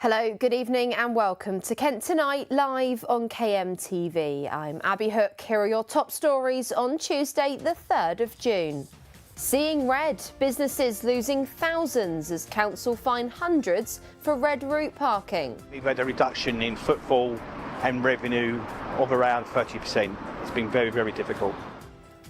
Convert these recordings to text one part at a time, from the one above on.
Hello, good evening and welcome to Kent Tonight live on KMTV. I'm Abby Hook. Here are your top stories on Tuesday the 3rd of June. Seeing red, businesses losing thousands as council fine hundreds for red route parking. We've had a reduction in footfall and revenue of around 30%. It's been very, very difficult.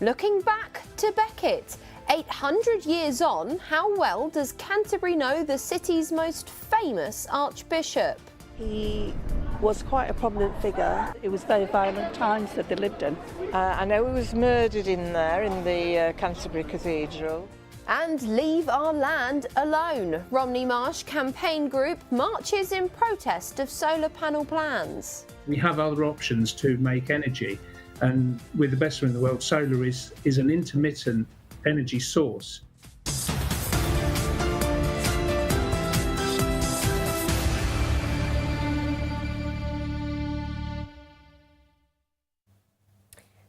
Looking back to Beckett. 800 years on, how well does Canterbury know the city's most famous archbishop? He was quite a prominent figure. It was very violent times that they lived in. I know he was murdered in there in the Canterbury Cathedral. And leave our land alone. Romney Marsh campaign group marches in protest of solar panel plans. We have other options to make energy, and with the best one in the world, solar is an intermittent energy source.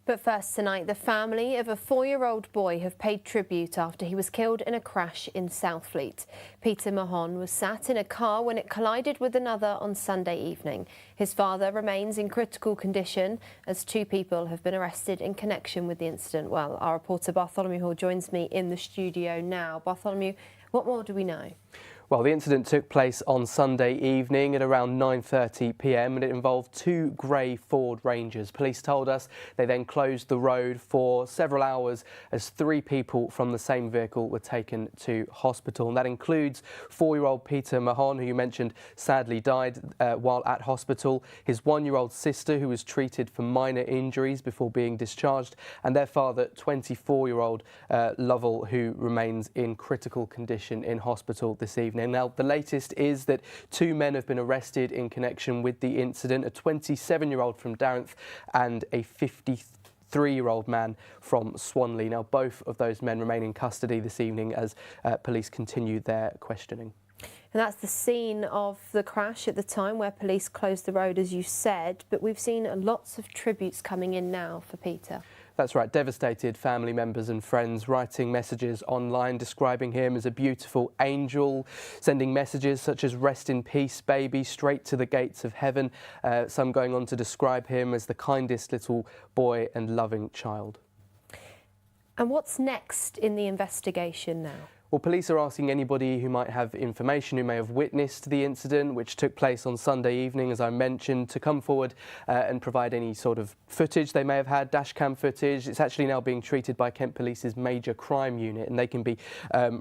But first tonight, the family of a 4-year-old boy have paid tribute after he was killed in a crash in Southfleet. Peter Mahon was sat in a car when it collided with another on Sunday evening. His father remains in critical condition as 2 people have been arrested in connection with the incident. Well, our reporter Bartholomew Hall joins me in the studio now. Bartholomew, what more do we know? Well, the incident took place on Sunday evening at around 9:30 p.m. and it involved 2 grey Ford Rangers. Police told us they then closed the road for several hours as 3 people from the same vehicle were taken to hospital. And that includes 4-year-old Peter Mahon, who you mentioned sadly died while at hospital, his 1-year-old sister, who was treated for minor injuries before being discharged, and their father, 24-year-old Lovell, who remains in critical condition in hospital this evening. Now, the latest is that 2 men have been arrested in connection with the incident, a 27-year-old from Darenth and a 53-year-old man from Swanley. Now, both of those men remain in custody this evening as police continue their questioning. And that's the scene of the crash at the time where police closed the road, as you said, but we've seen lots of tributes coming in now for Peter. That's right, devastated family members and friends writing messages online describing him as a beautiful angel, sending messages such as "rest in peace, baby," straight to the gates of heaven, some going on to describe him as the kindest little boy and loving child. And what's next in the investigation now? Well, police are asking anybody who might have information, who may have witnessed the incident, which took place on Sunday evening, as I mentioned, to come forward and provide any sort of footage they may have had, dashcam footage. It's actually now being treated by Kent Police's Major Crime Unit, and they can be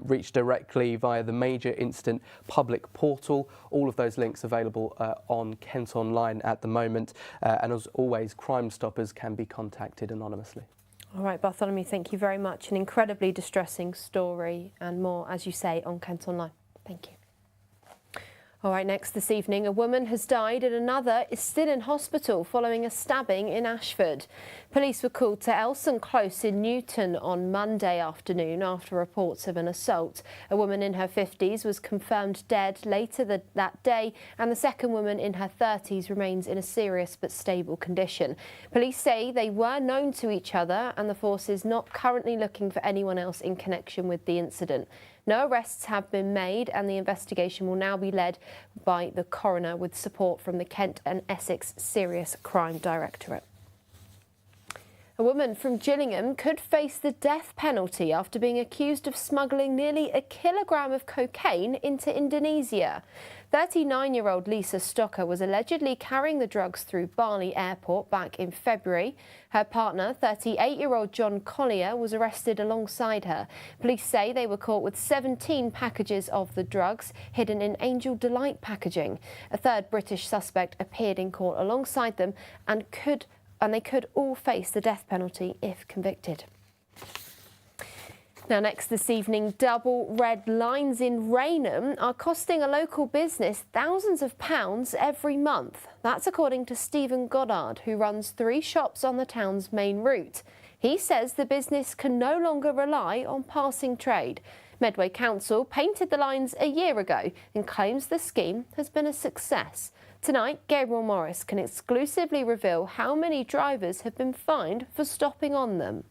reached directly via the Major Incident Public Portal. All of those links available on Kent Online at the moment. And as always, Crime Stoppers can be contacted anonymously. All right, Bartholomew, thank you very much. An incredibly distressing story and more, as you say, on Kent Online. Thank you. All right, next this evening, a woman has died and another is still in hospital following a stabbing in Ashford. Police were called to Elson Close in Newton on Monday afternoon after reports of an assault. A woman in her 50s was confirmed dead later that day, and the second woman in her 30s remains in a serious but stable condition. Police say they were known to each other and the force is not currently looking for anyone else in connection with the incident. No arrests have been made and the investigation will now be led by the coroner with support from the Kent and Essex Serious Crime Directorate. A woman from Gillingham could face the death penalty after being accused of smuggling nearly 1 kilogram of cocaine into Indonesia. 39-year-old Lisa Stocker was allegedly carrying the drugs through Bali Airport back in February. Her partner, 38-year-old John Collier, was arrested alongside her. Police say they were caught with 17 packages of the drugs hidden in Angel Delight packaging. A third British suspect appeared in court alongside them and they could all face the death penalty if convicted. Now, next this evening, double red lines in Rainham are costing a local business thousands of pounds every month. That's according to Stephen Goddard, who runs 3 shops on the town's main route. He says the business can no longer rely on passing trade. Medway Council painted the lines a year ago and claims the scheme has been a success. Tonight, Gabriel Morris can exclusively reveal how many drivers have been fined for stopping on them.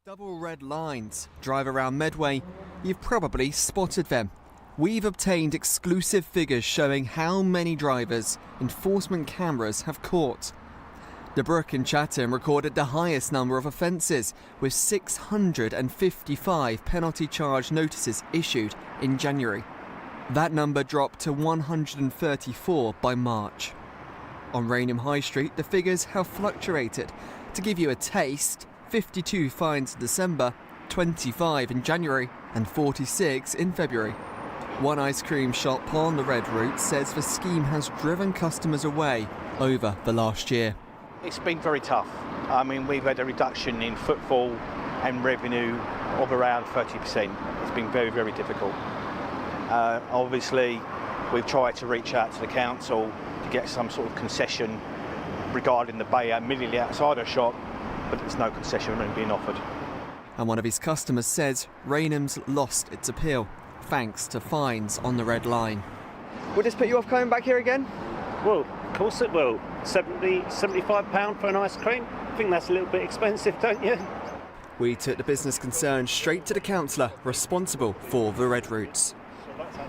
Double red lines drive around Medway. You've probably spotted them. We've obtained exclusive figures showing how many drivers enforcement cameras have caught. The Brook in Chatham recorded the highest number of offences, with 655 penalty charge notices issued in January. That number dropped to 134 by March. On Rainham High Street, the figures have fluctuated. To give you a taste, 52 fines in December, 25 in January and 46 in February. One ice cream shop on the Red Route says the scheme has driven customers away over the last year. It's been very tough. I mean, we've had a reduction in footfall and revenue of around 30%. It's been very, very difficult. Obviously, we've tried to reach out to the council to get some sort of concession regarding the bay immediately outside our shop, but there's no concession being offered. And one of his customers says Rainham's lost its appeal, thanks to fines on the Red Line. Would this put you off coming back here again? Well, of course it will. £75 for an ice cream? I think that's a little bit expensive, don't you? We took the business concern straight to the councillor responsible for the Red Routes.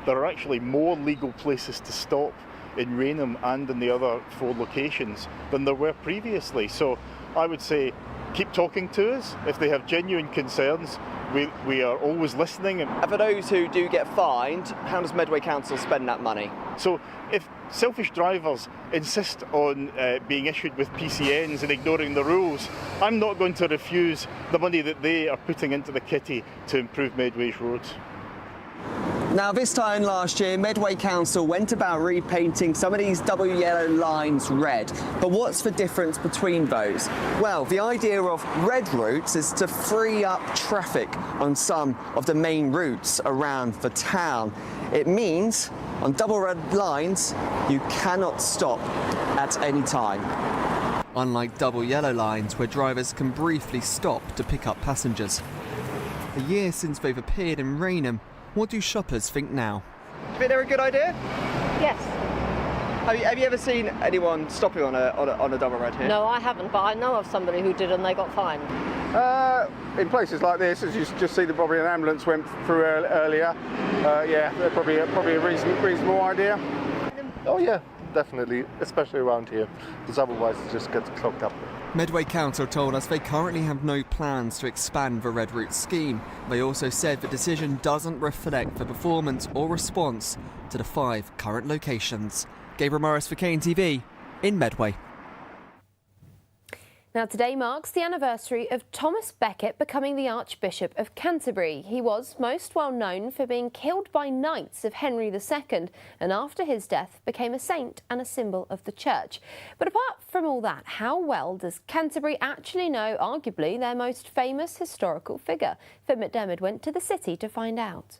There are actually more legal places to stop in Rainham and in the other 4 locations than there were previously. So I would say keep talking to us. If they have genuine concerns, we are always listening. And for those who do get fined, how does Medway Council spend that money? So if selfish drivers insist on being issued with PCNs and ignoring the rules, I'm not going to refuse the money that they are putting into the kitty to improve Medway's roads. Now, this time last year, Medway Council went about repainting some of these double yellow lines red. But what's the difference between those? Well, the idea of red routes is to free up traffic on some of the main routes around the town. It means on double red lines, you cannot stop at any time. Unlike double yellow lines where drivers can briefly stop to pick up passengers. A year since they've appeared in Rainham, what do shoppers think now? Do you think they're a good idea? Yes. Have you ever seen anyone stopping on a double red here? No, I haven't, but I know of somebody who did and they got fined. In places like this, as you just see, probably an ambulance went through earlier. Yeah, they're probably a reasonable idea. Oh yeah, definitely, especially around here, because otherwise it just gets clogged up. Medway Council told us they currently have no plans to expand the Red Route scheme. They also said the decision doesn't reflect the performance or response to the 5 current locations. Gabriel Morris for KNTV in Medway. Now, today marks the anniversary of Thomas Becket becoming the Archbishop of Canterbury. He was most well known for being killed by knights of Henry II, and after his death became a saint and a symbol of the church. But apart from all that, how well does Canterbury actually know arguably their most famous historical figure? Finn McDermott went to the city to find out.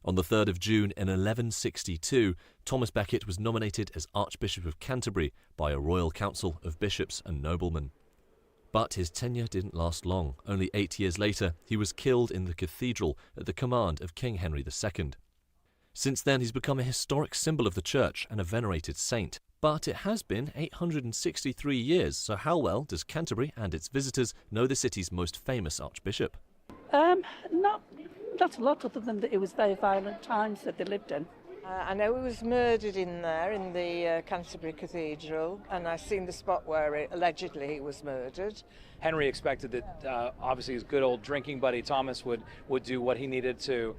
On the 3rd of June in 1162, Thomas Becket was nominated as Archbishop of Canterbury by a royal council of bishops and noblemen. But his tenure didn't last long. Only 8 years later, he was killed in the cathedral at the command of King Henry II. Since then, he's become a historic symbol of the church and a venerated saint. But it has been 863 years, so how well does Canterbury and its visitors know the city's most famous archbishop? Not a lot, other than that it was very violent times that they lived in. I know he was murdered in there, in the Canterbury Cathedral, and I've seen the spot where allegedly he was murdered. Henry expected that obviously his good old drinking buddy Thomas would do what he needed to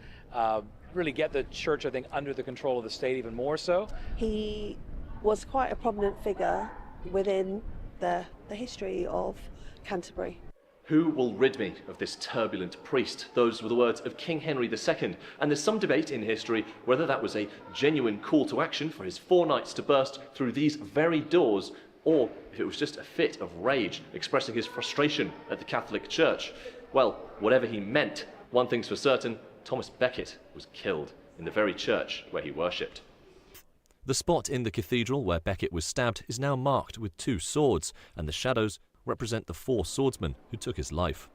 really get the church, I think, under the control of the state even more so. He was quite a prominent figure within the history of Canterbury. Who will rid me of this turbulent priest? Those were the words of King Henry II, and there's some debate in history whether that was a genuine call to action for his 4 knights to burst through these very doors, or if it was just a fit of rage expressing his frustration at the Catholic Church. Well, whatever he meant, one thing's for certain, Thomas Becket was killed in the very church where he worshipped. The spot in the cathedral where Becket was stabbed is now marked with 2 swords, and the shadows represent the 4 swordsmen who took his life.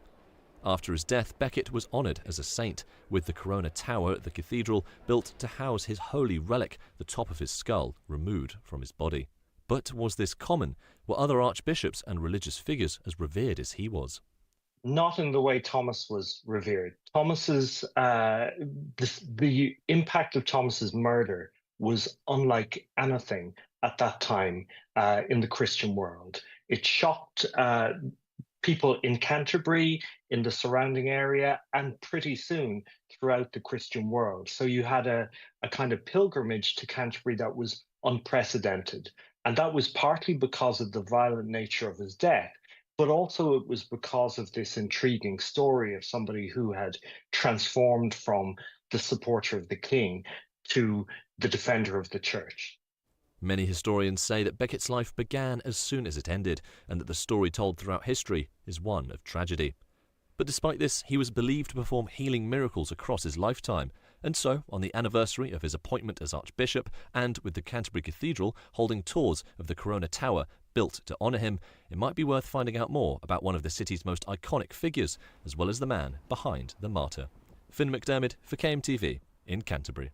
After his death, Becket was honoured as a saint, with the Corona Tower at the cathedral built to house his holy relic, the top of his skull removed from his body. But was this common? Were other archbishops and religious figures as revered as he was? not in the way Thomas was revered. The impact of Thomas's murder was unlike anything at that time in the Christian world. It shocked people in Canterbury, in the surrounding area, and pretty soon throughout the Christian world. So you had a kind of pilgrimage to Canterbury that was unprecedented. And that was partly because of the violent nature of his death, but also it was because of this intriguing story of somebody who had transformed from the supporter of the king to the defender of the church. Many historians say that Becket's life began as soon as it ended, and that the story told throughout history is one of tragedy. But despite this, he was believed to perform healing miracles across his lifetime, and so, on the anniversary of his appointment as Archbishop, and with the Canterbury Cathedral holding tours of the Corona Tower built to honour him, it might be worth finding out more about one of the city's most iconic figures, as well as the man behind the martyr. Finn McDermott for KMTV in Canterbury.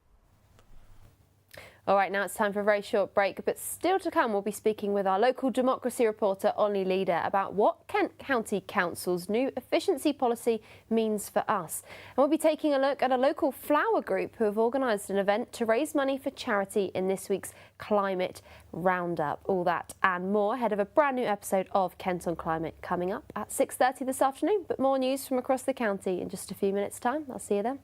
All right, now it's time for a very short break, but still to come, we'll be speaking with our local democracy reporter, Ollie Leader, about what Kent County Council's new efficiency policy means for us. And we'll be taking a look at a local flower group who have organised an event to raise money for charity in this week's Climate Roundup. All that and more ahead of a brand new episode of Kent on Climate coming up at 6:30 this afternoon. But more news from across the county in just a few minutes' time. I'll see you then.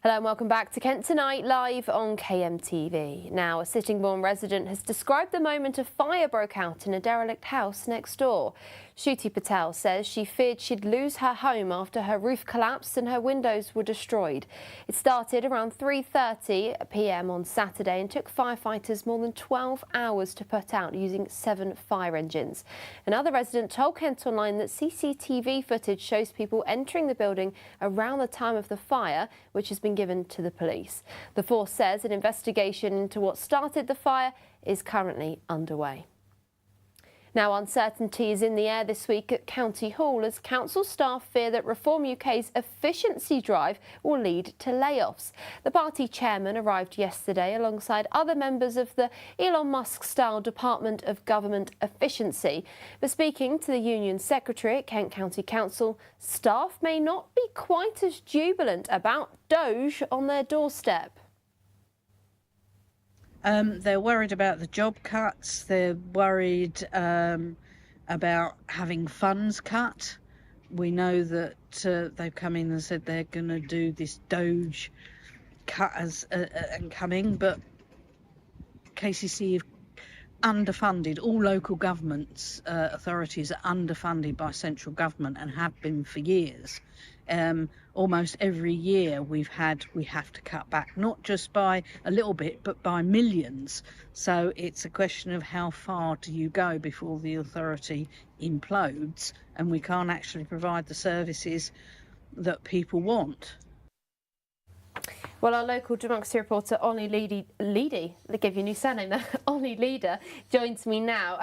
Hello and welcome back to Kent Tonight, live on KMTV. Now, a Sittingbourne resident has described the moment a fire broke out in a derelict house next door. Shruti Patel says she feared she'd lose her home after her roof collapsed and her windows were destroyed. It started around 3:30 p.m. on Saturday and took firefighters more than 12 hours to put out using 7 fire engines. Another resident told Kent Online that CCTV footage shows people entering the building around the time of the fire, which has been given to the police. The force says an investigation into what started the fire is currently underway. Now, uncertainty is in the air this week at County Hall as council staff fear that Reform UK's efficiency drive will lead to layoffs. The party chairman arrived yesterday alongside other members of the Elon Musk-style Department of Government Efficiency. But speaking to the union secretary at Kent County Council, staff may not be quite as jubilant about Doge on their doorstep. They're worried about the job cuts. They're worried about having funds cut. We know that they've come in and said they're going to do this Doge cut and coming, but KCC have underfunded. All local governments, authorities are underfunded by central government and have been for years. Almost every year we have to cut back, not just by a little bit, but by millions. So it's a question of how far do you go before the authority implodes and we can't actually provide the services that people want. Well, our local democracy reporter, Ollie Leedy, they gave you a new surname there, Ollie Leader, joins me now.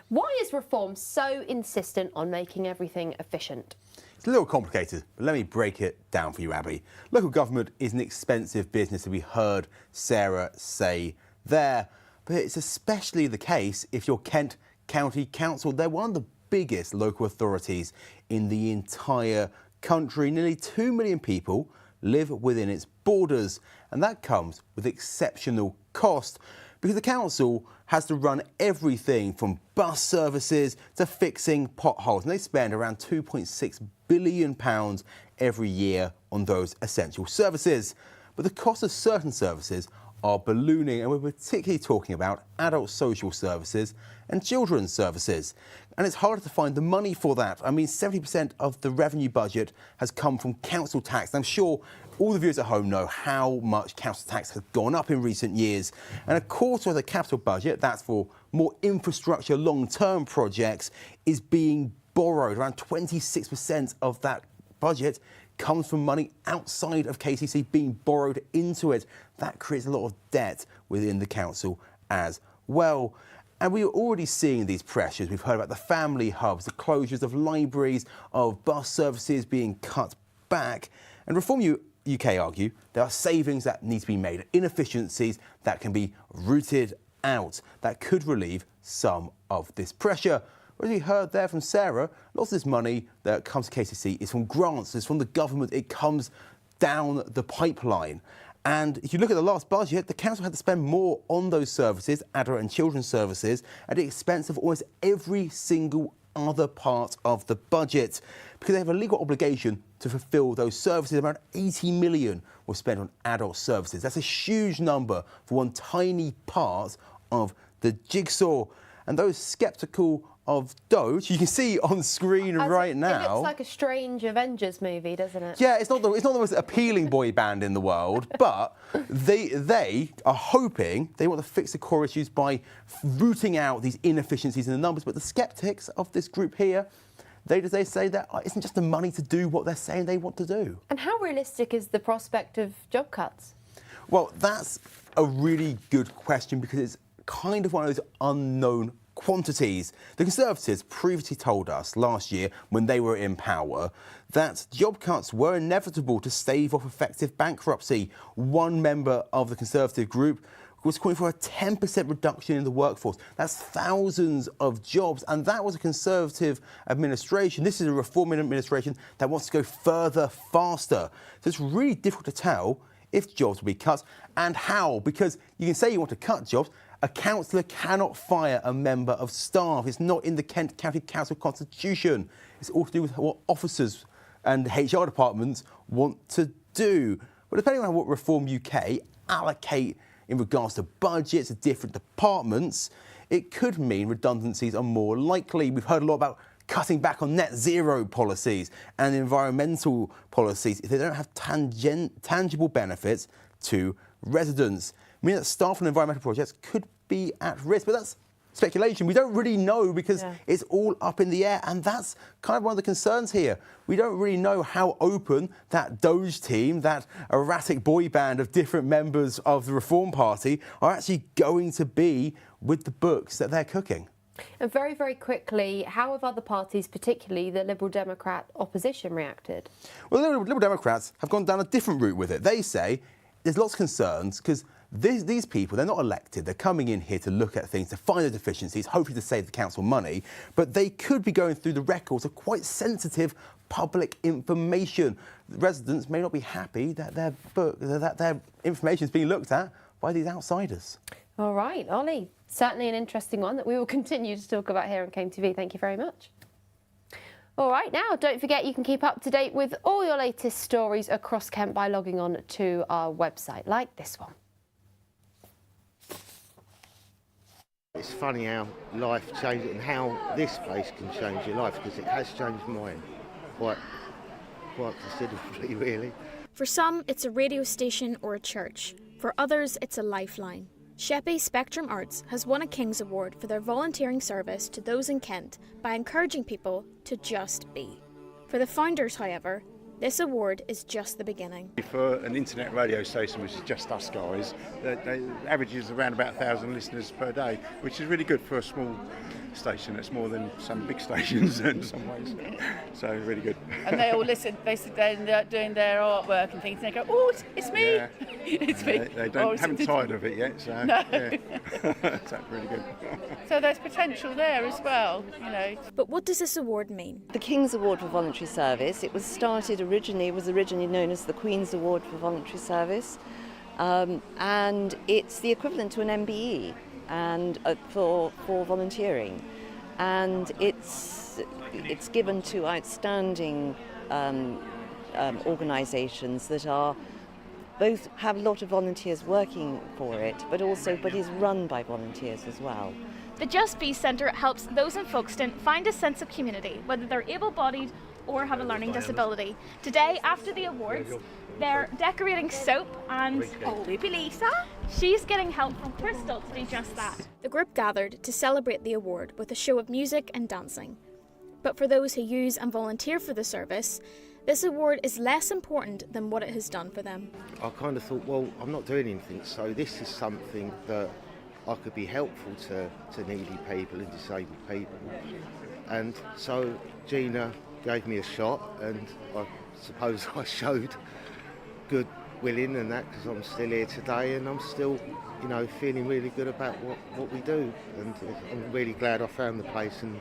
Why is Reform so insistent on making everything efficient? It's a little complicated, but let me break it down for you, Abby. Local government is an expensive business, as we heard Sarah say there, but it's especially the case if you're Kent County Council. They're one of the biggest local authorities in the entire country. Nearly 2 million people live within its borders, and that comes with exceptional cost because the council has to run everything from bus services to fixing potholes, and they spend around £2.6 billion every year on those essential services. But the cost of certain services are ballooning, and we're particularly talking about adult social services and children's services. And it's harder to find the money for that. I mean, 70% of the revenue budget has come from council tax. I'm sure all the viewers at home know how much council tax has gone up in recent years. And a quarter of the capital budget, that's for more infrastructure long-term projects, is being borrowed. Around 26% of that budget comes from money outside of KCC being borrowed into it. That creates a lot of debt within the council as well. And we are already seeing these pressures. We've heard about the family hubs, the closures of libraries, of bus services being cut back. And Reform UK argue there are savings that need to be made, inefficiencies that can be rooted out, that could relieve some of this pressure. As we heard there from Sarah, lots of this money that comes to KCC is from grants, it's from the government, it comes down the pipeline. And if you look at the last budget, the council had to spend more on those services, adult and children's services, at the expense of almost every single other part of the budget, because they have a legal obligation to fulfil those services. Around 80 million was spent on adult services. That's a huge number for one tiny part of the jigsaw. And those sceptical of Doge, you can see on screen right now. It looks like a strange Avengers movie, doesn't it? Yeah, it's not the most appealing boy band in the world, but they are hoping they want to fix the core issues by rooting out these inefficiencies in the numbers. But the sceptics of this group here, they say that it isn't just the money to do what they're saying they want to do. And how realistic is the prospect of job cuts? Well, that's a really good question because it's kind of one of those unknown quantities. The Conservatives previously told us last year when they were in power that job cuts were inevitable to stave off effective bankruptcy. One member of the Conservative group was calling for a 10% reduction in the workforce. That's thousands of jobs, and that was a Conservative administration. This is a Reform administration that wants to go further, faster. So it's really difficult to tell if jobs will be cut and how, because you can say you want to cut jobs. A councillor cannot fire a member of staff. It's not in the Kent County Council constitution. It's all to do with what officers and HR departments want to do. Well, depending on what Reform UK allocate in regards to budgets of different departments, it could mean redundancies are more likely. We've heard a lot about cutting back on net zero policies and environmental policies if they don't have tangible benefits to residents. I mean that staff on environmental projects could be at risk, but that's speculation. We don't really know because it's all up in the air, and that's kind of one of the concerns here. We don't really know how open that Doge team, that erratic boy band of different members of the Reform Party, are actually going to be with the books that they're cooking. And very, very quickly, how have other parties, particularly the Liberal Democrat opposition, reacted? Well, the Liberal Democrats have gone down a different route with it. They say there's lots of concerns because these people, they're not elected. They're coming in here to look at things, to find the deficiencies, hopefully to save the council money. But they could be going through the records of quite sensitive public information. Residents may not be happy that their information is being looked at by these outsiders. All right, Ollie, certainly an interesting one that we will continue to talk about here on KMTV. Thank you very much. All right, now don't forget you can keep up to date with all your latest stories across Kent by logging on to our website, like this one. It's funny how life changes and how this place can change your life, because it has changed mine quite considerably, really. For some, it's a radio station or a church. For others, it's a lifeline. Sheppey Spectrum Arts has won a King's Award for their volunteering service to those in Kent by encouraging people to just be. For the founders, however, this award is just the beginning. For an internet radio station, which is just us guys, they averages around about 1,000 listeners per day, which is really good for a small station. It's more than some big stations in some ways, so really good. And they all listen, basically they're doing their artwork and things, and they go, oh, it's me, yeah. it's me. They haven't tired of it yet, so no. Yeah. That's really good. So there's potential there as well, you know. But what does this award mean? The King's Award for Voluntary Service, it was originally known as the Queen's Award for Voluntary Service, and it's the equivalent to an MBE and for volunteering, and it's given to outstanding organisations that are both have a lot of volunteers working for it, but is run by volunteers as well. The Just Be Centre helps those in Folkestone find a sense of community, whether they're able-bodied or have a learning disability. Today, after the awards, they're decorating soap, and Loopy Lisa, she's getting help from Crystal to do just that. The group gathered to celebrate the award with a show of music and dancing. But for those who use and volunteer for the service, this award is less important than what it has done for them. I kind of thought, well, I'm not doing anything, so this is something that I could be helpful to needy people and disabled people. And so Gina gave me a shot, and I suppose I showed good willing and that, because I'm still here today and I'm still, feeling really good about what we do, and I'm really glad I found the place and,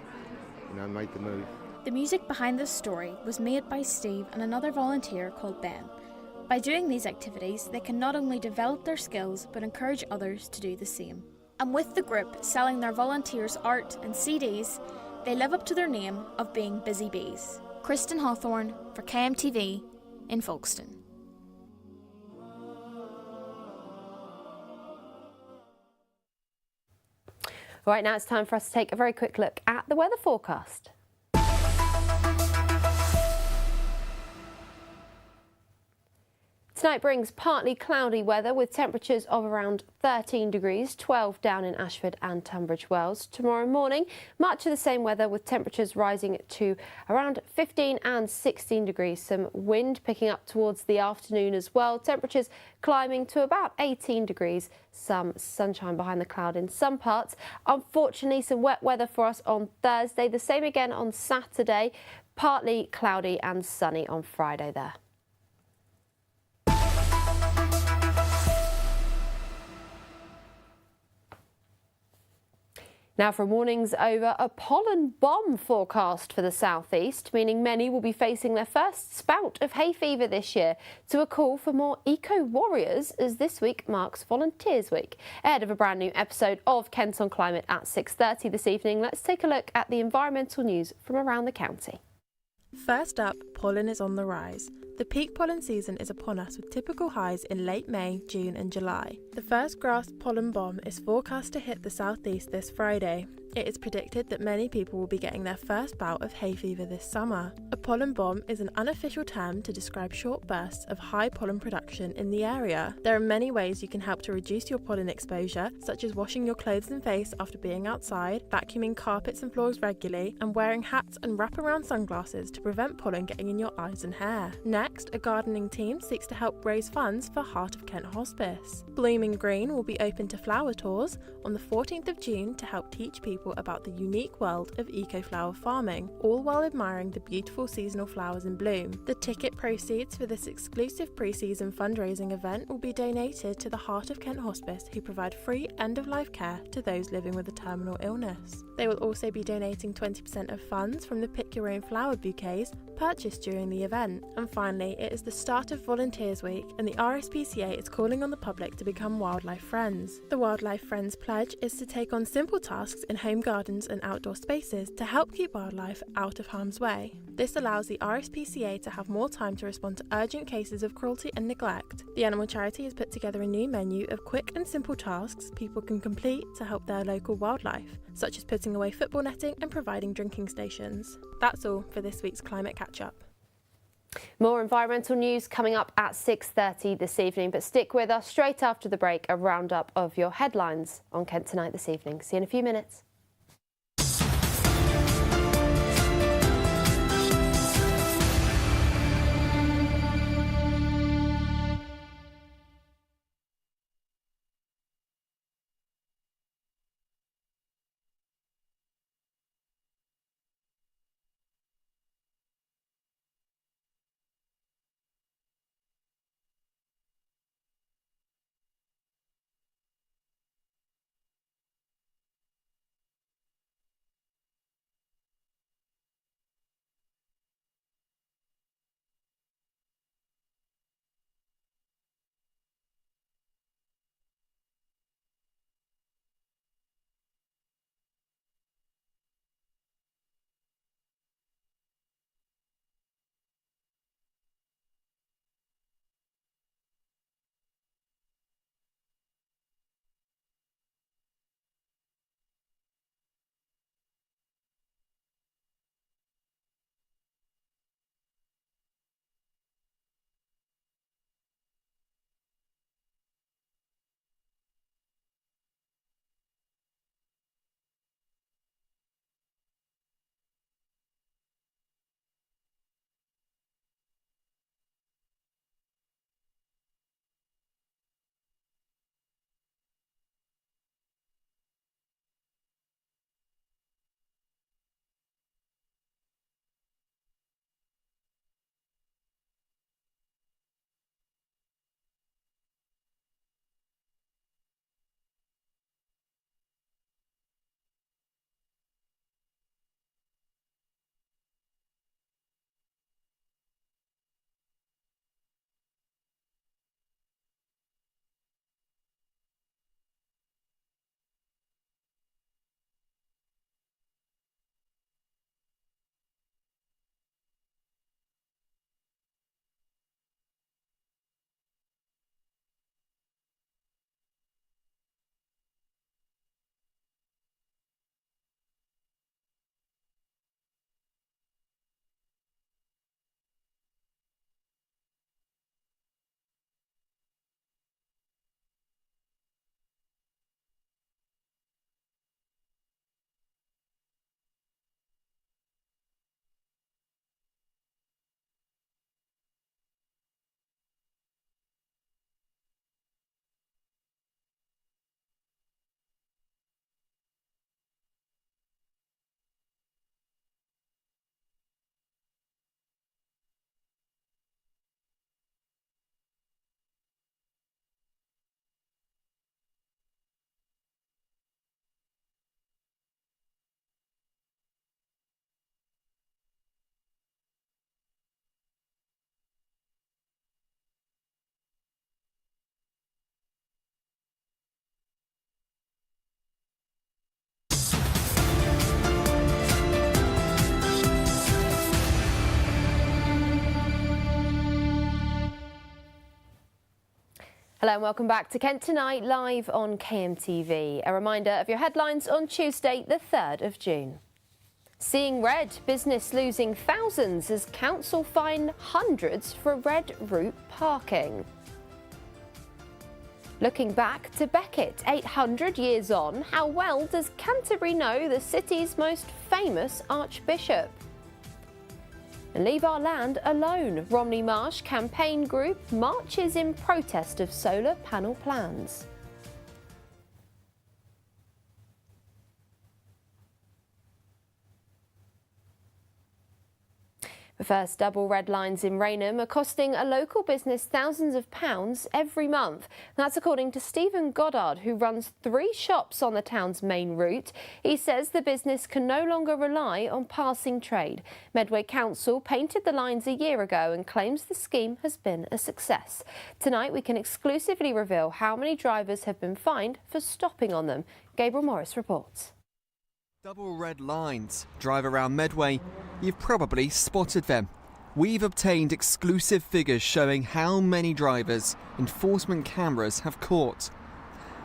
made the move. The music behind this story was made by Steve and another volunteer called Ben. By doing these activities, they can not only develop their skills but encourage others to do the same. And with the group selling their volunteers art and CDs, they live up to their name of being busy bees. Kristen Hawthorne for KMTV in Folkestone. Right, now it's time for us to take a very quick look at the weather forecast. Tonight brings partly cloudy weather with temperatures of around 13 degrees, 12 down in Ashford and Tunbridge Wells. Tomorrow morning, much of the same weather with temperatures rising to around 15 and 16 degrees. Some wind picking up towards the afternoon as well. Temperatures climbing to about 18 degrees. Some sunshine behind the cloud in some parts. Unfortunately, some wet weather for us on Thursday. The same again on Saturday. Partly cloudy and sunny on Friday there. Now for warnings over a pollen bomb forecast for the southeast, meaning many will be facing their first spout of hay fever this year, to a call for more eco-warriors as this week marks Volunteers Week. Ahead of a brand new episode of Kent on Climate at 6:30 this evening, let's take a look at the environmental news from around the county. First up, pollen is on the rise. The peak pollen season is upon us with typical highs in late May, June and July. The first grass pollen bomb is forecast to hit the southeast this Friday. It is predicted that many people will be getting their first bout of hay fever this summer. A pollen bomb is an unofficial term to describe short bursts of high pollen production in the area. There are many ways you can help to reduce your pollen exposure, such as washing your clothes and face after being outside, vacuuming carpets and floors regularly, and wearing hats and wraparound sunglasses to prevent pollen getting in your eyes and hair. Next, a gardening team seeks to help raise funds for Heart of Kent Hospice. Blooming Green will be open to flower tours on the 14th of June to help teach people about the unique world of eco-flower farming, all while admiring the beautiful seasonal flowers in bloom. The ticket proceeds for this exclusive pre-season fundraising event will be donated to the Heart of Kent Hospice, who provide free end-of-life care to those living with a terminal illness. They will also be donating 20% of funds from the Pick Your Own Flower bouquets purchased during the event. And finally, it is the start of Volunteers Week, and the RSPCA is calling on the public to become wildlife friends. The Wildlife Friends Pledge is to take on simple tasks in home gardens and outdoor spaces to help keep wildlife out of harm's way. This allows the RSPCA to have more time to respond to urgent cases of cruelty and neglect. The animal charity has put together a new menu of quick and simple tasks people can complete to help their local wildlife, such as putting away football netting and providing drinking stations. That's all for this week's Climate Catch-Up. More environmental news coming up at 6:30 this evening, but stick with us. Straight after the break, a roundup of your headlines on Kent Tonight this evening. See you in a few minutes. Hello and welcome back to Kent Tonight, live on KMTV. A reminder of your headlines on Tuesday, the 3rd of June. Seeing red, business losing thousands as council fine hundreds for red route parking. Looking back to Beckett, 800 years on, how well does Canterbury know the city's most famous archbishop? And leave our land alone. Romney Marsh campaign group marches in protest of solar panel plans. The first double red lines in Rainham are costing a local business thousands of pounds every month. That's according to Stephen Goddard, who runs 3 shops on the town's main route. He says the business can no longer rely on passing trade. Medway Council painted the lines a year ago and claims the scheme has been a success. Tonight we can exclusively reveal how many drivers have been fined for stopping on them. Gabriel Morris reports. Double red lines drive around Medway. You've probably spotted them. We've obtained exclusive figures showing how many drivers enforcement cameras have caught.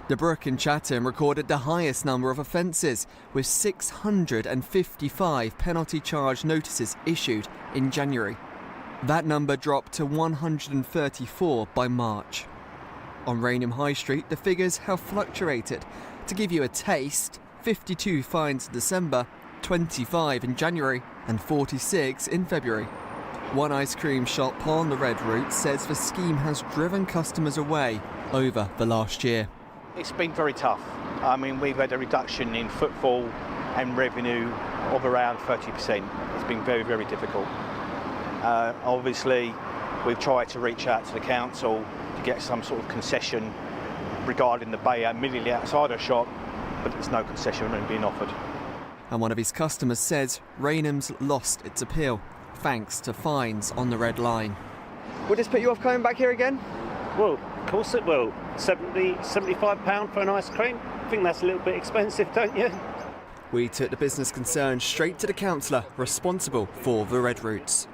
The Brook in Chatham recorded the highest number of offences, with 655 penalty charge notices issued in January. That number dropped to 134 by March. On Rainham High Street, the figures have fluctuated. To give you a taste, 52 fines in December, 25 in January and 46 in February. One ice cream shop on the red route says the scheme has driven customers away over the last year. It's been very tough. I mean, we've had a reduction in footfall and revenue of around 30%. It's been very, very difficult. Obviously, we've tried to reach out to the council to get some sort of concession regarding the bay immediately outside our shop, but there's no concession being offered. And one of his customers says Rainham's lost its appeal, thanks to fines on the red line. Would this put you off coming back here again? Well, of course it will. £75 for an ice cream? I think that's a little bit expensive, don't you? We took the business concern straight to the councillor responsible for the red routes.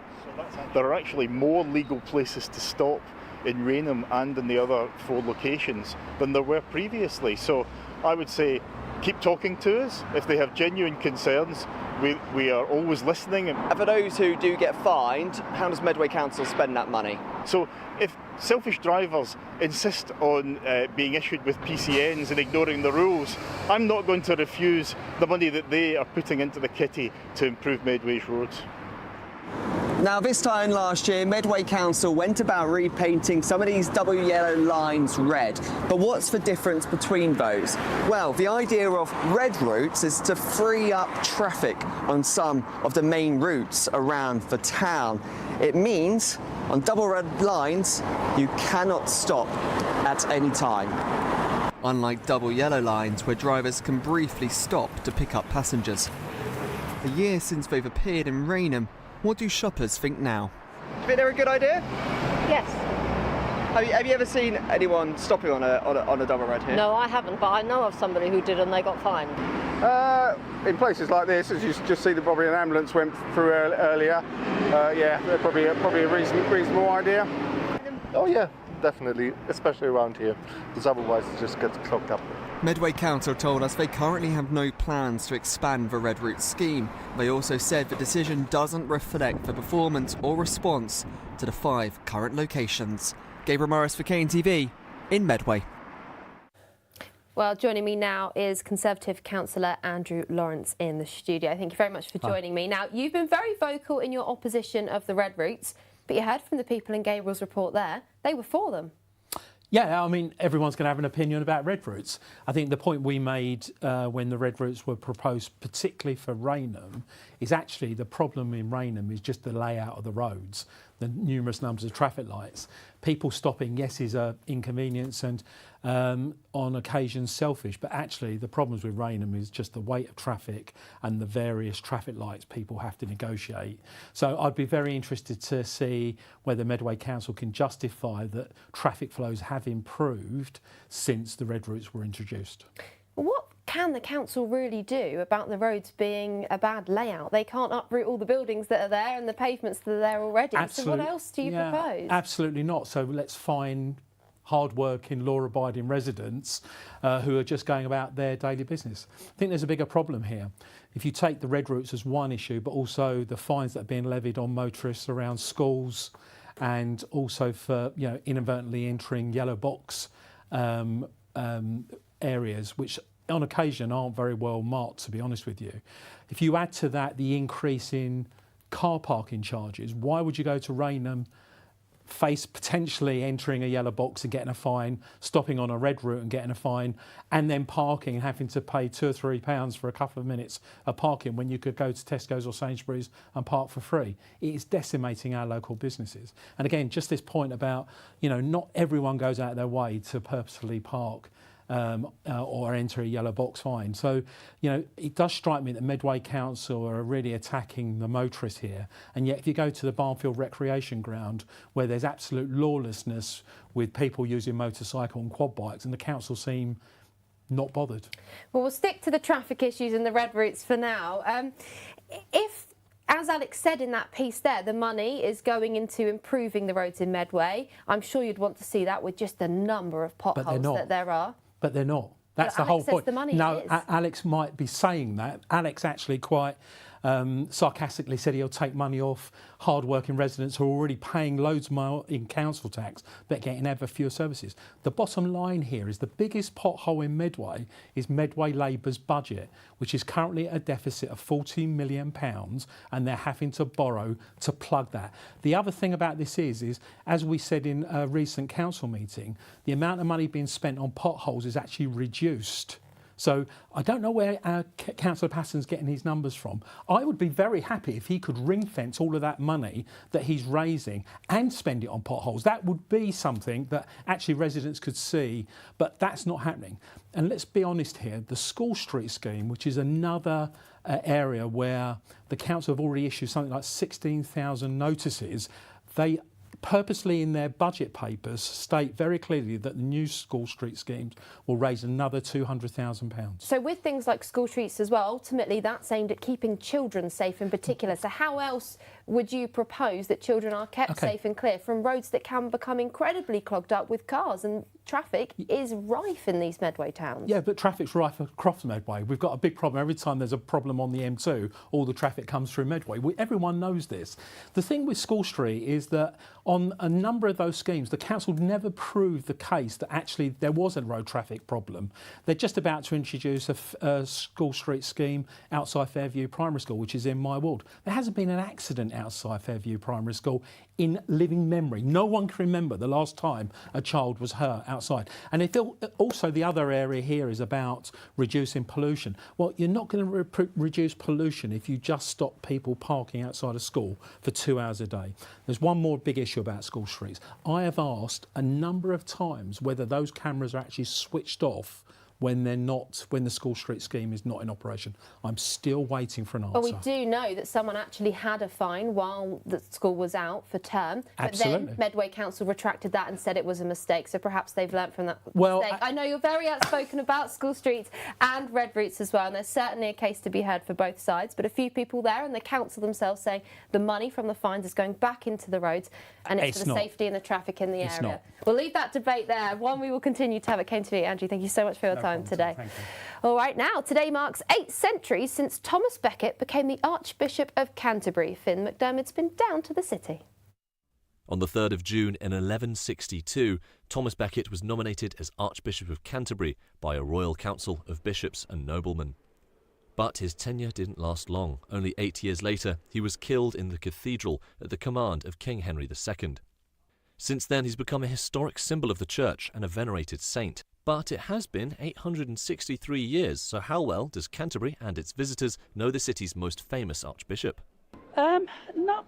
There are actually more legal places to stop in Rainham and in the other 4 locations than there were previously. So I would say keep talking to us. If they have genuine concerns, we are always listening. And for those who do get fined, how does Medway Council spend that money? So if selfish drivers insist on being issued with PCNs and ignoring the rules, I'm not going to refuse the money that they are putting into the kitty to improve Medway's roads. Now, this time last year, Medway Council went about repainting some of these double yellow lines red. But what's the difference between those? Well, the idea of red routes is to free up traffic on some of the main routes around the town. It means on double red lines, you cannot stop at any time. Unlike double yellow lines where drivers can briefly stop to pick up passengers. A year since they've appeared in Rainham, what do shoppers think now? Do you think they're a good idea? Yes. Have you ever seen anyone stopping on a double red here? No, I haven't, but I know of somebody who did and they got fined. In places like this, as you just see, probably an ambulance went through earlier. Yeah, they're probably a reasonable idea. Oh yeah, definitely, especially around here, because otherwise it just gets clogged up. Medway Council told us they currently have no plans to expand the Red Route scheme. They also said the decision doesn't reflect the performance or response to the 5 current locations. Gabriel Morris for KNTV in Medway. Well, joining me now is Conservative councillor Andrew Lawrence in the studio. Thank you very much for joining me. Now, you've been very vocal in your opposition of the red routes, but you heard from the people in Gabriel's report there. They were for them. Yeah, I mean, everyone's going to have an opinion about red routes. I think the point we made when the red routes were proposed, particularly for Rainham, is actually the problem in Rainham is just the layout of the roads, the numerous numbers of traffic lights. People stopping, yes, is an inconvenience and on occasion selfish, but actually the problems with Rainham is just the weight of traffic and the various traffic lights people have to negotiate. So I'd be very interested to see whether Medway Council can justify that traffic flows have improved since the red routes were introduced. What can the council really do about the roads being a bad layout? They can't uproot all the buildings that are there and the pavements that are there already. So what else do you propose? Absolutely not. So let's fine hard-working, law-abiding residents who are just going about their daily business. I think there's a bigger problem here. If you take the red routes as one issue, but also the fines that are being levied on motorists around schools, and also for inadvertently entering yellow box areas, which on occasion aren't very well marked, to be honest with you. If you add to that the increase in car parking charges, why would you go to Rainham, face potentially entering a yellow box and getting a fine, stopping on a red route and getting a fine, and then parking and having to pay £2 or £3 for a couple of minutes of parking when you could go to Tesco's or Sainsbury's and park for free? It is decimating our local businesses. And again, just this point about, not everyone goes out of their way to purposefully park or enter a yellow box fine. So, it does strike me that Medway Council are really attacking the motorists here. And yet if you go to the Barnfield Recreation Ground, where there's absolute lawlessness with people using motorcycle and quad bikes, and the council seem not bothered. Well, we'll stick to the traffic issues and the red routes for now. If, as Alex said in that piece there, the money is going into improving the roads in Medway, I'm sure you'd want to see that with just the number of potholes that there are. But they're not. That's the whole point. No, Alex might be saying that. Alex actually quite sarcastically said he'll take money off hard-working residents who are already paying loads more in council tax but getting ever fewer services. The bottom line here is the biggest pothole in Medway is Medway Labour's budget, which is currently at a deficit of £40 million, and they're having to borrow to plug that. The other thing about this is as we said in a recent council meeting, the amount of money being spent on potholes is actually reduced. So I don't know where our Councillor Patton's getting his numbers from. I would be very happy if he could ring-fence all of that money that he's raising and spend it on potholes. That would be something that actually residents could see, but that's not happening. And let's be honest here, the School Street scheme, which is another area where the council have already issued something like 16,000 notices, they purposely in their budget papers state very clearly that the new School Street schemes will raise another £200,000. So with things like school streets as well, ultimately that's aimed at keeping children safe in particular. So how else would you propose that children are kept safe and clear from roads that can become incredibly clogged up with cars, and traffic is rife in these Medway towns? Yeah, but traffic's rife across Medway. We've got a big problem. Every time there's a problem on the M2, all the traffic comes through Medway. Everyone knows this. The thing with School Street is that on a number of those schemes, the council never proved the case that actually there was a road traffic problem. They're just about to introduce a School Street scheme outside Fairview Primary School, which is in my ward. There hasn't been an accident outside Fairview Primary School in living memory. No one can remember the last time a child was hurt outside. And also the other area here is about reducing pollution. Well, you're not going to reduce pollution if you just stop people parking outside of school for 2 hours a day. There's one more big issue about school streets. I have asked a number of times whether those cameras are actually switched off when the School Street scheme is not in operation. I'm still waiting for an answer. Well, we do know that someone actually had a fine while the school was out for term. Absolutely. But then Medway Council retracted that and said it was a mistake. So perhaps they've learnt from that mistake. I know you're very outspoken about school streets and red routes as well, and there's certainly a case to be heard for both sides. But a few people there and the council themselves saying the money from the fines is going back into the roads, and it's for the safety and the traffic in the area. Not. We'll leave that debate there. One we will continue to have at Came TV. Andrew, thank you so much for your time today. All right, now, today marks 8 centuries since Thomas Becket became the Archbishop of Canterbury. Finn McDermott's been down to the city. On the 3rd of June in 1162, Thomas Becket was nominated as Archbishop of Canterbury by a royal council of bishops and noblemen. But his tenure didn't last long. Only 8 years later, he was killed in the cathedral at the command of King Henry II. Since then, he's become a historic symbol of the church and a venerated saint. But it has been 863 years, so how well does Canterbury and its visitors know the city's most famous archbishop? Not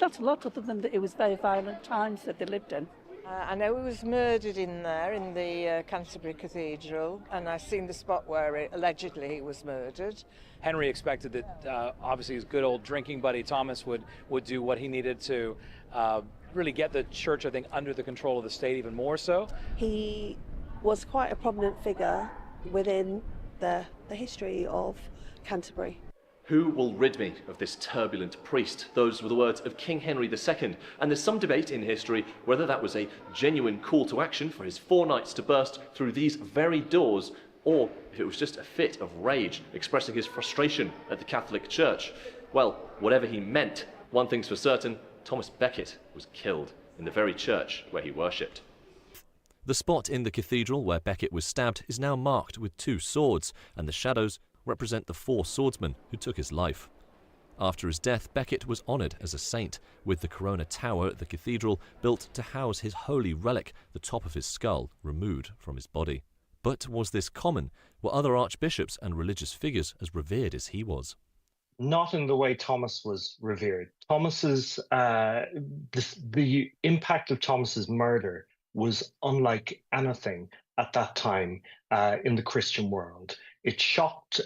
a lot, other than that it was very violent times that they lived in. I know he was murdered in there, in the Canterbury Cathedral, and I've seen the spot where allegedly he was murdered. Henry expected that obviously his good old drinking buddy Thomas would do what he needed to really get the church, I think, under the control of the state even more so. He was quite a prominent figure within the history of Canterbury. Who will rid me of this turbulent priest? Those were the words of King Henry II, and there's some debate in history whether that was a genuine call to action for his 4 knights to burst through these very doors, or if it was just a fit of rage expressing his frustration at the Catholic Church. Well, whatever he meant, one thing's for certain, Thomas Becket was killed in the very church where he worshipped. The spot in the cathedral where Becket was stabbed is now marked with 2 swords, and the shadows represent the 4 swordsmen who took his life. After his death, Becket was honoured as a saint, with the Corona Tower at the cathedral built to house his holy relic, the top of his skull removed from his body. But was this common? Were other archbishops and religious figures as revered as he was? Not in the way Thomas was revered. The impact of Thomas's murder was unlike anything at that time in the Christian world. It shocked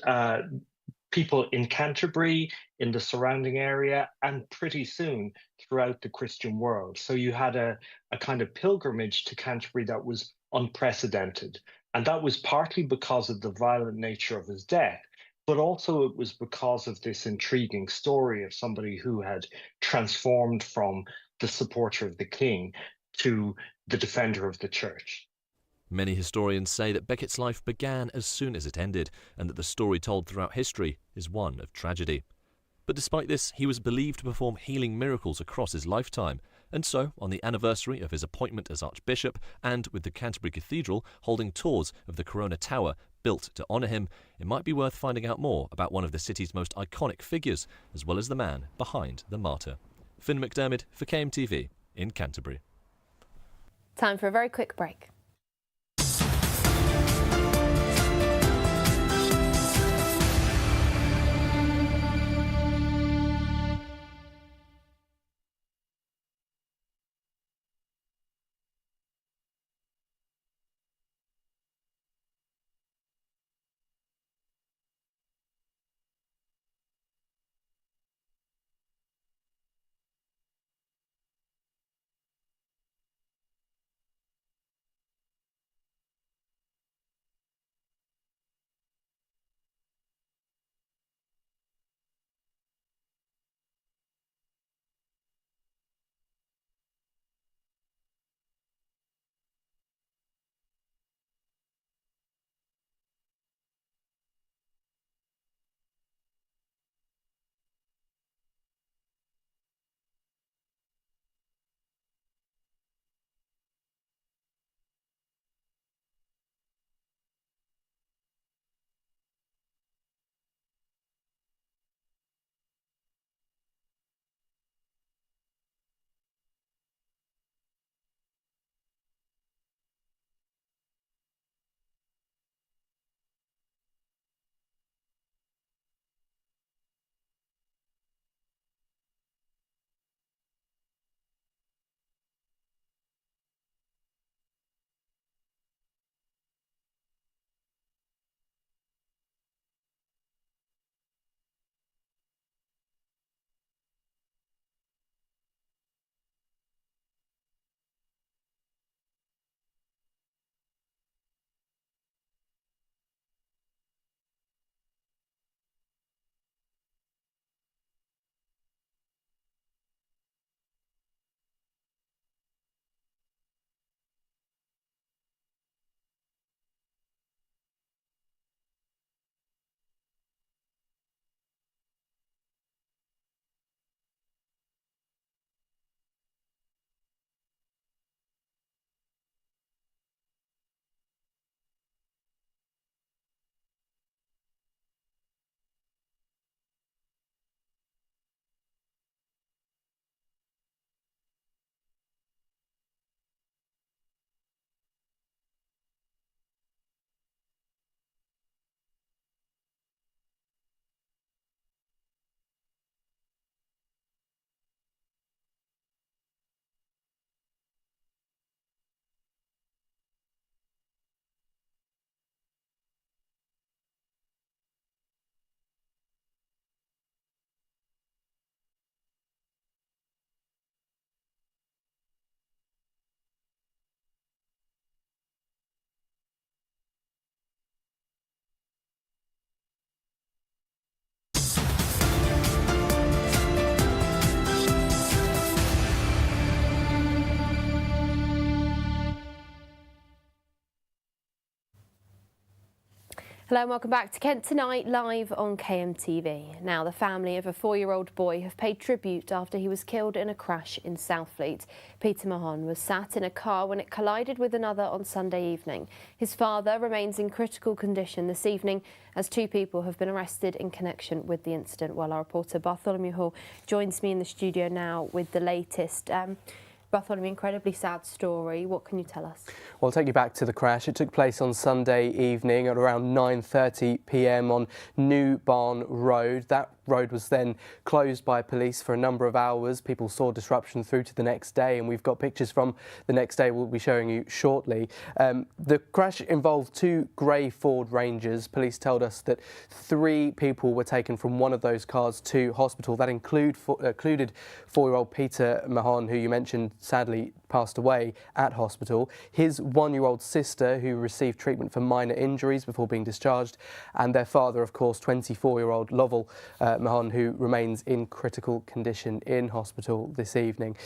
people in Canterbury, in the surrounding area, and pretty soon throughout the Christian world. So you had a kind of pilgrimage to Canterbury that was unprecedented. And that was partly because of the violent nature of his death, but also it was because of this intriguing story of somebody who had transformed from the supporter of the king to the defender of the church. Many historians say that Becket's life began as soon as it ended, and that the story told throughout history is one of tragedy. But despite this, he was believed to perform healing miracles across his lifetime, and so, on the anniversary of his appointment as Archbishop, and with the Canterbury Cathedral holding tours of the Corona Tower built to honour him, it might be worth finding out more about one of the city's most iconic figures, as well as the man behind the martyr. Finn McDermott for KMTV in Canterbury. Time for a very quick break. Hello and welcome back to Kent Tonight, live on KMTV. Now, the family of a 4-year-old boy have paid tribute after he was killed in a crash in Southfleet. Peter Mahon was sat in a car when it collided with another on Sunday evening. His father remains in critical condition this evening as 2 people have been arrested in connection with the incident. Well, our reporter Bartholomew Hall joins me in the studio now with the latest. Bartholomew, incredibly sad story. What can you tell us? Well, I'll take you back to the crash. It took place on Sunday evening at around 9:30 p.m. on New Barn Road. That road was then closed by police for a number of hours. People saw disruption through to the next day, and we've got pictures from the next day we'll be showing you shortly. The crash involved 2 grey Ford Rangers. Police told us that 3 people were taken from one of those cars to hospital. That included 4-year-old Peter Mahon, who you mentioned sadly passed away at hospital, his 1-year-old sister, who received treatment for minor injuries before being discharged, and their father, of course, 24-year-old Lovell Mahon, who remains in critical condition in hospital this evening.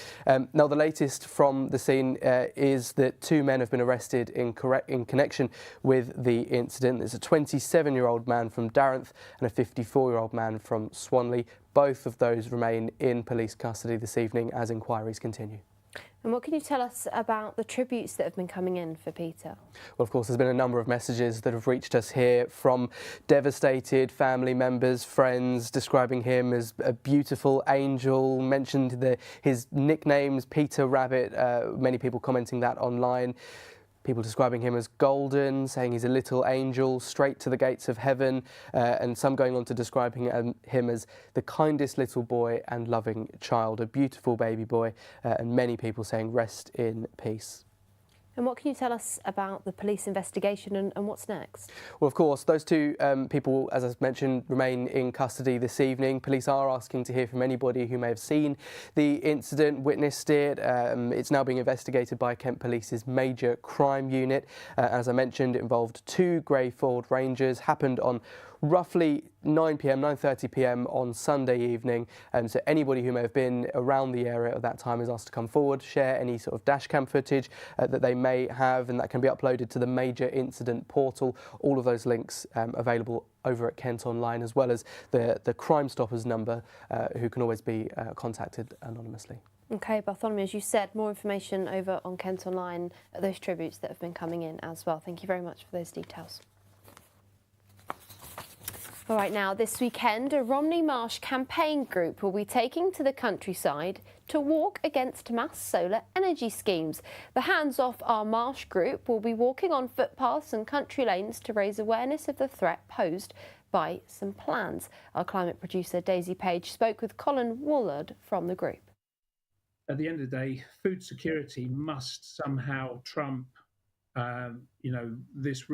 Now, the latest from the scene is that 2 men have been arrested in connection with the incident. There's a 27-year-old man from Darenth and a 54-year-old man from Swanley. Both of those remain in police custody this evening as inquiries continue. And what can you tell us about the tributes that have been coming in for Peter? Well, of course, there's been a number of messages that have reached us here from devastated family members, friends, describing him as a beautiful angel, mentioned his nicknames, Peter Rabbit, many people commenting that online. People describing him as golden, saying he's a little angel, straight to the gates of heaven, and some going on to describing him as the kindest little boy and loving child, a beautiful baby boy, and many people saying rest in peace. And what can you tell us about the police investigation and what's next? Well, of course, those 2 people, as I mentioned, remain in custody this evening. Police are asking to hear from anybody who may have seen the incident, witnessed it. It's now being investigated by Kent Police's major crime unit. As I mentioned, it involved 2 grey Ford Rangers, happened on roughly 9:30 p.m. on Sunday evening. So anybody who may have been around the area at that time is asked to come forward, share any sort of dash cam footage that they may have, and that can be uploaded to the major incident portal. All of those links available over at Kent Online, as well as the Crime Stoppers number, who can always be contacted anonymously. OK, Bartholomew, as you said, more information over on Kent Online, those tributes that have been coming in as well. Thank you very much for those details. All right, now this weekend, a Romney Marsh campaign group will be taking to the countryside to walk against mass solar energy schemes. The Hands Off Our Marsh group will be walking on footpaths and country lanes to raise awareness of the threat posed by some plans. Our climate producer Daisy Page spoke with Colin Woolard from the group. At the end of the day, food security must somehow trump, this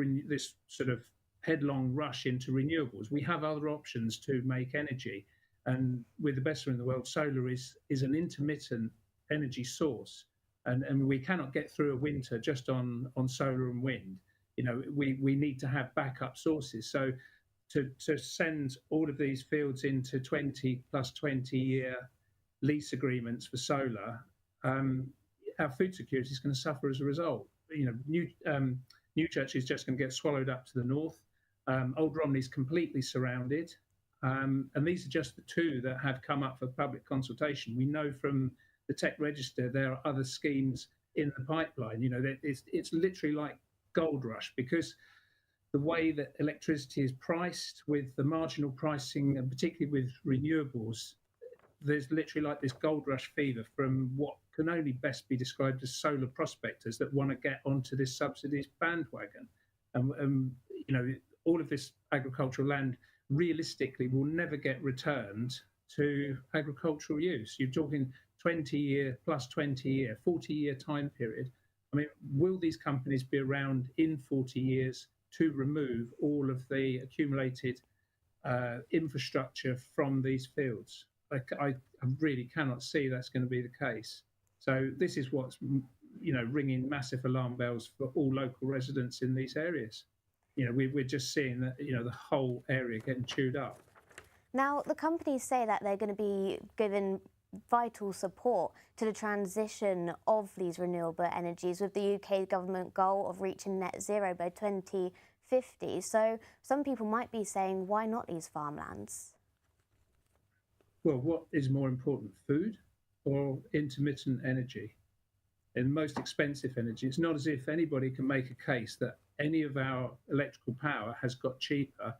sort of headlong rush into renewables. We have other options to make energy, and with the best one in the world, solar is an intermittent energy source, and we cannot get through a winter just on solar and wind. We need to have backup sources. So to send all of these fields into 20 plus 20 year lease agreements for solar, our food security is going to suffer as a result. Newchurch is just going to get swallowed up to the north. Old Romney's completely surrounded, and these are just the 2 that have come up for public consultation. We know from the Tech Register there are other schemes in the pipeline. It's literally like gold rush, because the way that electricity is priced with the marginal pricing, and particularly with renewables, there's literally like this gold rush fever from what can only best be described as solar prospectors that want to get onto this subsidies bandwagon. All of this agricultural land realistically will never get returned to agricultural use. You're talking 20-year plus 20-year, 40-year time period. I mean, will these companies be around in 40 years to remove all of the accumulated infrastructure from these fields? I really cannot see that's going to be the case. So this is what's, ringing massive alarm bells for all local residents in these areas. We're just seeing that, the whole area getting chewed up. Now, the companies say that they're going to be given vital support to the transition of these renewable energies, with the UK government goal of reaching net zero by 2050. 2050. So some people might be saying, why not these farmlands? Well, what is more important, food or intermittent energy? And most expensive energy. It's not as if anybody can make a case that any of our electrical power has got cheaper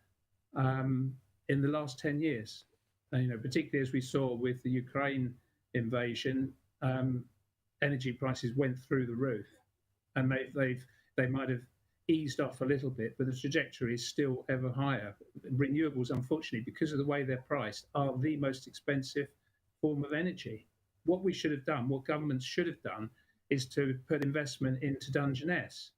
in the last 10 years. And, you know, particularly as we saw with the Ukraine invasion, energy prices went through the roof, and they might have eased off a little bit, but the trajectory is still ever higher. Renewables, unfortunately, because of the way they're priced, are the most expensive form of energy. What we should have done, what governments should have done, is to put investment into Dungeness.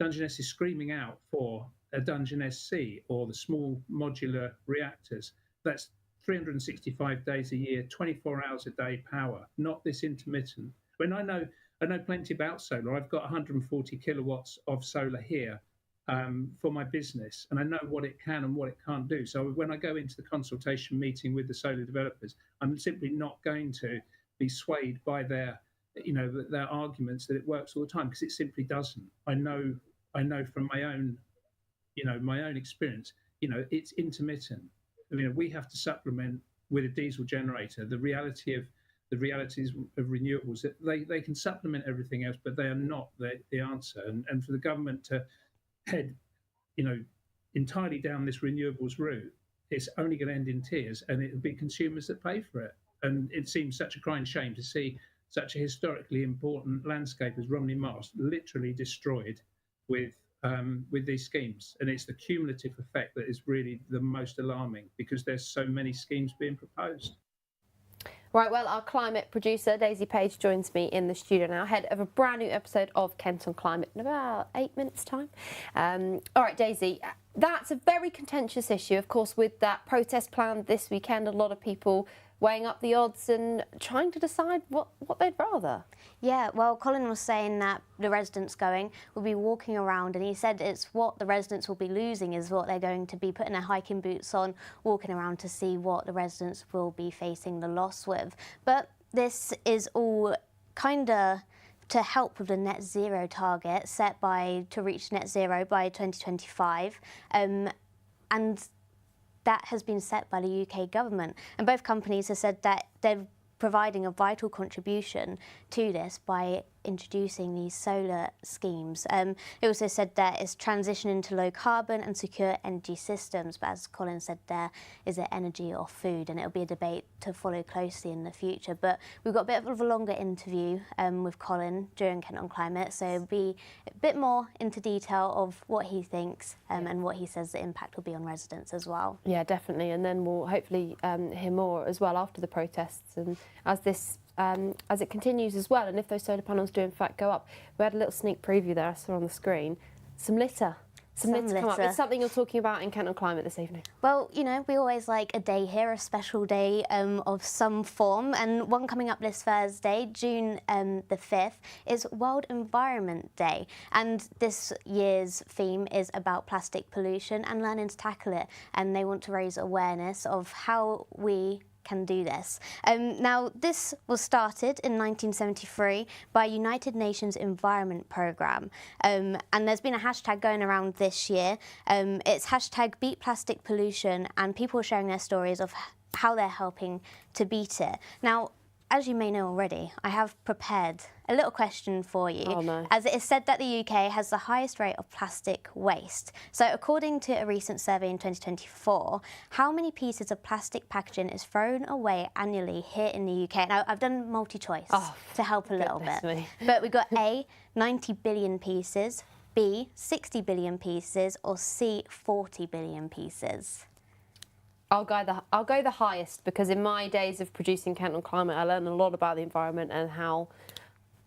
Dungeness is screaming out for a Dungeness C, or the small modular reactors. That's 365 days a year, 24 hours a day power, not this intermittent. When I know plenty about solar. I've got 140 kilowatts of solar here for my business, and I know what it can and what it can't do. So when I go into the consultation meeting with the solar developers, I'm simply not going to be swayed by their arguments that it works all the time, because it simply doesn't. I know from my own experience, it's intermittent. We have to supplement with a diesel generator. The realities of renewables, that they can supplement everything else, but they are not the answer. And for the government to head, entirely down this renewables route, it's only going to end in tears, and it'll be consumers that pay for it. And it seems such a crying shame to see such a historically important landscape as Romney Marsh literally destroyed with these schemes. And it's the cumulative effect that is really the most alarming, because there's so many schemes being proposed. Right, well, our climate producer, Daisy Page, joins me in the studio now, ahead of a brand new episode of Kent on Climate in about 8 minutes' time. All right, Daisy, that's a very contentious issue, of course, with that protest planned this weekend. A lot of people weighing up the odds and trying to decide what they'd rather. Yeah, well, Colin was saying that the residents will be walking around, and he said it's what the residents will be losing is what they're going to be putting their hiking boots on, walking around to see what the residents will be facing the loss with. But this is all kind of to help with the net zero target set to reach net zero by 2025. And that has been set by the UK government. And both companies have said that they're providing a vital contribution to this by introducing these solar schemes. It also said that it's transitioning to low carbon and secure energy systems, but as Colin said, there is it energy or food, and it'll be a debate to follow closely in the future. But we've got a bit of a longer interview with Colin during Kent on Climate, so it'll be a bit more into detail of what he thinks and what he says the impact will be on residents as well. Yeah, definitely, and then we'll hopefully hear more as well after the protests, and as it continues as well, and if those solar panels do in fact go up. We had a little sneak preview there I saw on the screen. Some litter come up. It's something you're talking about in Kent on Climate this evening. Well, we always like a day here, a special day of some form, and one coming up this Thursday, June the 5th, is World Environment Day, and this year's theme is about plastic pollution and learning to tackle it, and they want to raise awareness of how we can do this. Now, this was started in 1973 by United Nations Environment Programme, and there's been a hashtag going around this year. It's hashtag Beat Plastic Pollution, and people are sharing their stories of how they're helping to beat it. Now, as you may know already, I have prepared a little question for you, as it is said that the UK has the highest rate of plastic waste. So according to a recent survey in 2024, how many pieces of plastic packaging is thrown away annually here in the UK? Now, I've done multi-choice to help a little bit. But we've got A, 90 billion pieces, B, 60 billion pieces, or C, 40 billion pieces. I'll go the highest, because in my days of producing Kent on Climate, I learned a lot about the environment and how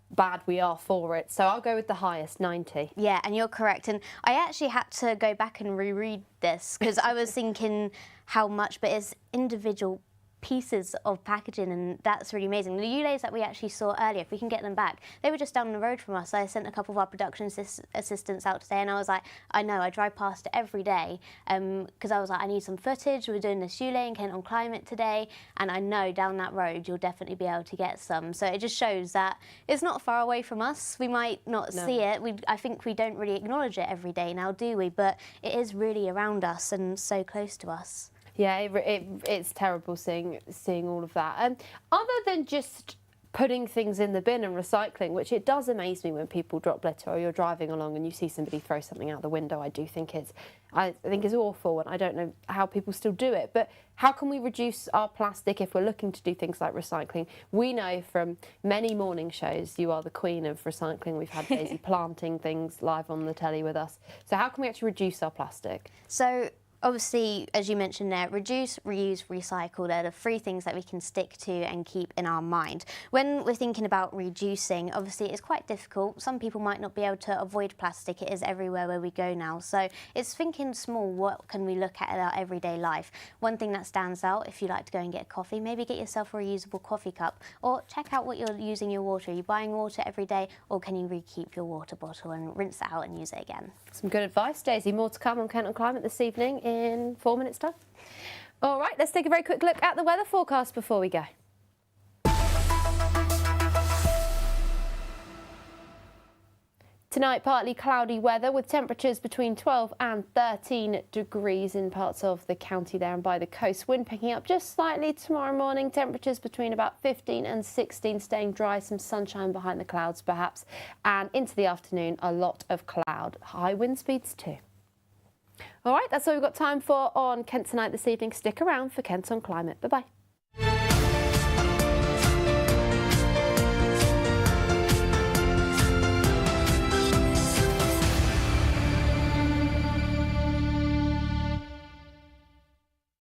bad we are for it. So I'll go with the highest, 90. Yeah, and you're correct. And I actually had to go back and reread this, because I was thinking how much, but it's individual pieces of packaging, and that's really amazing. The Uleys that we actually saw earlier, if we can get them back, they were just down the road from us. I sent a couple of our production assistants out today, and I was like, I know, I drive past it every day because I was like, I need some footage. We're doing this Uley in Kent on Climate today, and I know down that road you'll definitely be able to get some. So it just shows that it's not far away from us. We might not see it. I think we don't really acknowledge it every day now, do we? But it is really around us and so close to us. Yeah, it's terrible seeing all of that. Other than just putting things in the bin and recycling, which it does amaze me when people drop litter or you're driving along and you see somebody throw something out the window. I think it's awful, and I don't know how people still do it. But how can we reduce our plastic if we're looking to do things like recycling? We know from many morning shows you are the queen of recycling. We've had Daisy planting things live on the telly with us. So how can we actually reduce our plastic? So obviously, as you mentioned there, reduce, reuse, recycle, they're the 3 things that we can stick to and keep in our mind. When we're thinking about reducing, obviously it's quite difficult. Some people might not be able to avoid plastic. It is everywhere where we go now. So it's thinking small, what can we look at in our everyday life? One thing that stands out, if you like to go and get a coffee, maybe get yourself a reusable coffee cup, or check out what you're using your water. Are you buying water every day, or can you re-keep your water bottle and rinse it out and use it again? Some good advice, Daisy. More to come on Kent on Climate this evening in 4 minutes' time. All right, let's take a very quick look at the weather forecast before we go. Tonight, partly cloudy weather with temperatures between 12 and 13 degrees in parts of the county there and by the coast. Wind picking up just slightly tomorrow morning. Temperatures between about 15 and 16, staying dry, some sunshine behind the clouds perhaps. And into the afternoon, a lot of cloud. High wind speeds too. All right, that's all we've got time for on Kent Tonight this evening. Stick around for Kent on Climate. Bye-bye.